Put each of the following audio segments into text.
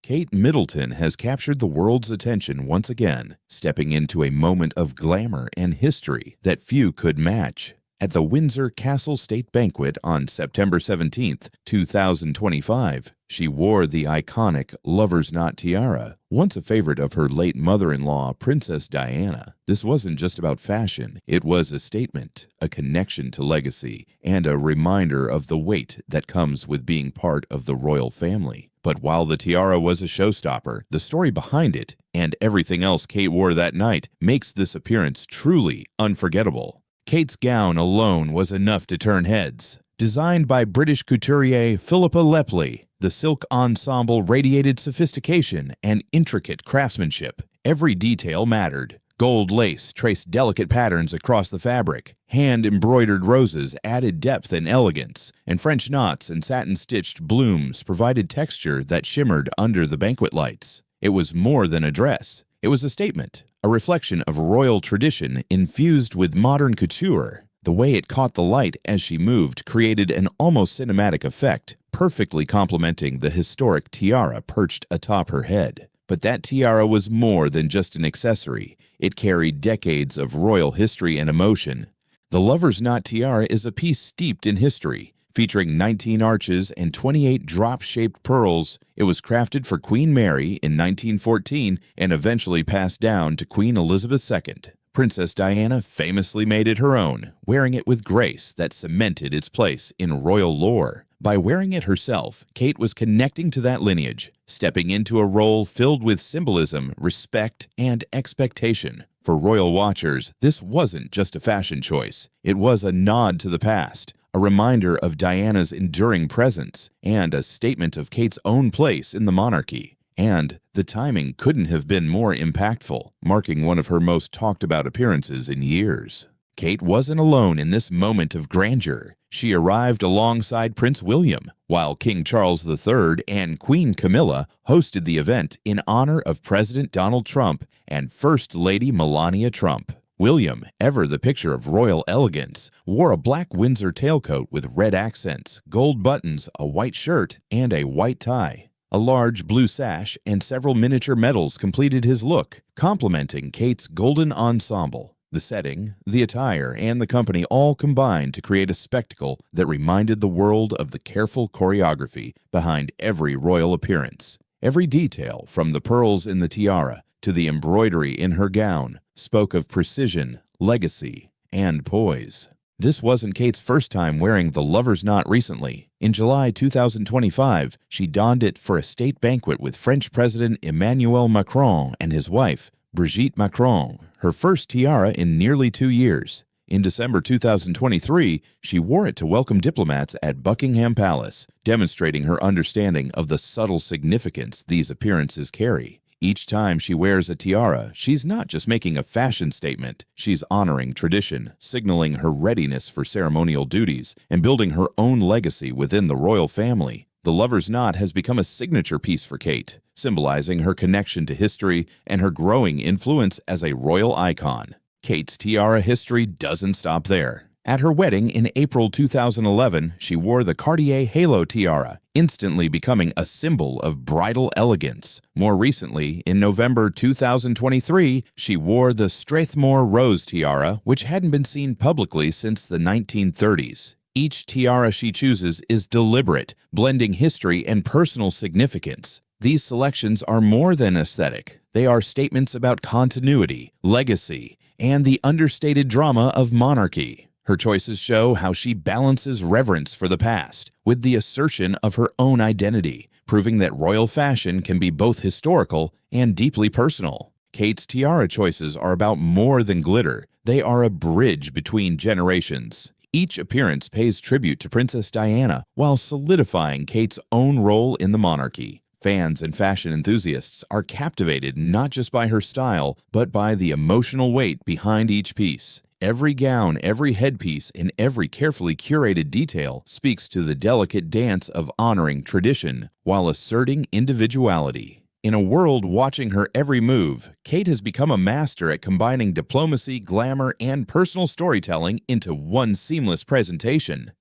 Kate Middleton has captured the world's attention once again, stepping into a moment of glamour and history that few could match. At the Windsor Castle State Banquet on September 17, 2025, she wore the iconic Lover's Knot tiara, once a favorite of her late mother-in-law, Princess Diana. This wasn't just about fashion, it was a statement, a connection to legacy, and a reminder of the weight that comes with being part of the royal family. But while the tiara was a showstopper, the story behind it, and everything else Kate wore that night, makes this appearance truly unforgettable. Kate's gown alone was enough to turn heads. Designed by British couturier Philippa Lepley, the silk ensemble radiated sophistication and intricate craftsmanship. Every detail mattered. Gold lace traced delicate patterns across the fabric. Hand-embroidered roses added depth and elegance, and French knots and satin-stitched blooms provided texture that shimmered under the banquet lights. It was more than a dress. It was a statement, a reflection of royal tradition infused with modern couture. The way it caught the light as she moved created an almost cinematic effect, perfectly complementing the historic tiara perched atop her head. But that tiara was more than just an accessory. It carried decades of royal history and emotion. The Lover's Knot tiara is a piece steeped in history. Featuring 19 arches and 28 drop-shaped pearls, it was crafted for Queen Mary in 1914 and eventually passed down to Queen Elizabeth II. Princess Diana famously made it her own, wearing it with grace that cemented its place in royal lore. By wearing it herself, Kate was connecting to that lineage, stepping into a role filled with symbolism, respect, and expectation. For royal watchers, this wasn't just a fashion choice. It was a nod to the past, a reminder of Diana's enduring presence, and a statement of Kate's own place in the monarchy. And the timing couldn't have been more impactful, marking one of her most talked-about appearances in years. Kate wasn't alone in this moment of grandeur. She arrived alongside Prince William, while King Charles III and Queen Camilla hosted the event in honor of President Donald Trump and First Lady Melania Trump. William, ever the picture of royal elegance, wore a black Windsor tailcoat with red accents, gold buttons, a white shirt, and a white tie. A large blue sash and several miniature medals completed his look, complementing Kate's golden ensemble. The setting, the attire, and the company all combined to create a spectacle that reminded the world of the careful choreography behind every royal appearance. Every detail, from the pearls in the tiara to the embroidery in her gown, spoke of precision, legacy, and poise. This wasn't Kate's first time wearing the Lover's Knot recently. In July 2025, she donned it for a state banquet with French President Emmanuel Macron and his wife, Brigitte Macron, her first tiara in nearly 2 years. In December 2023, she wore it to welcome diplomats at Buckingham Palace, demonstrating her understanding of the subtle significance these appearances carry. Each time she wears a tiara, she's not just making a fashion statement, she's honoring tradition, signaling her readiness for ceremonial duties, and building her own legacy within the royal family. The Lover's Knot has become a signature piece for Kate, symbolizing her connection to history and her growing influence as a royal icon. Kate's tiara history doesn't stop there. At her wedding in April 2011, she wore the Cartier Halo tiara, instantly becoming a symbol of bridal elegance. More recently, in November 2023, she wore the Strathmore Rose tiara, which hadn't been seen publicly since the 1930s. Each tiara she chooses is deliberate, blending history and personal significance. These selections are more than aesthetic. They are statements about continuity, legacy, and the understated drama of monarchy. Her choices show how she balances reverence for the past with the assertion of her own identity, proving that royal fashion can be both historical and deeply personal. Kate's tiara choices are about more than glitter. They are a bridge between generations. Each appearance pays tribute to Princess Diana while solidifying Kate's own role in the monarchy. Fans and fashion enthusiasts are captivated not just by her style, but by the emotional weight behind each piece. Every gown, every headpiece, and every carefully curated detail speaks to the delicate dance of honoring tradition while asserting individuality. In a world watching her every move, Kate has become a master at combining diplomacy, glamour, and personal storytelling into one seamless presentation.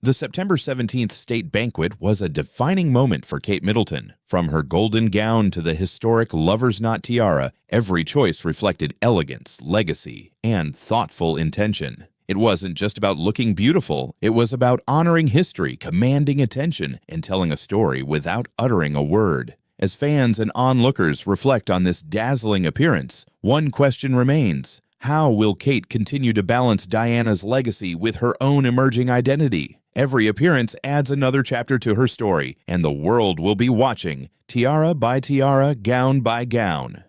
The September 17th state banquet was a defining moment for Kate Middleton. From her golden gown to the historic lover's knot tiara, every choice reflected elegance, legacy, and thoughtful intention. It wasn't just about looking beautiful, it was about honoring history, commanding attention, and telling a story without uttering a word. As fans and onlookers reflect on this dazzling appearance, one question remains: how will Kate continue to balance Diana's legacy with her own emerging identity? Every appearance adds another chapter to her story, and the world will be watching, tiara by tiara, gown by gown.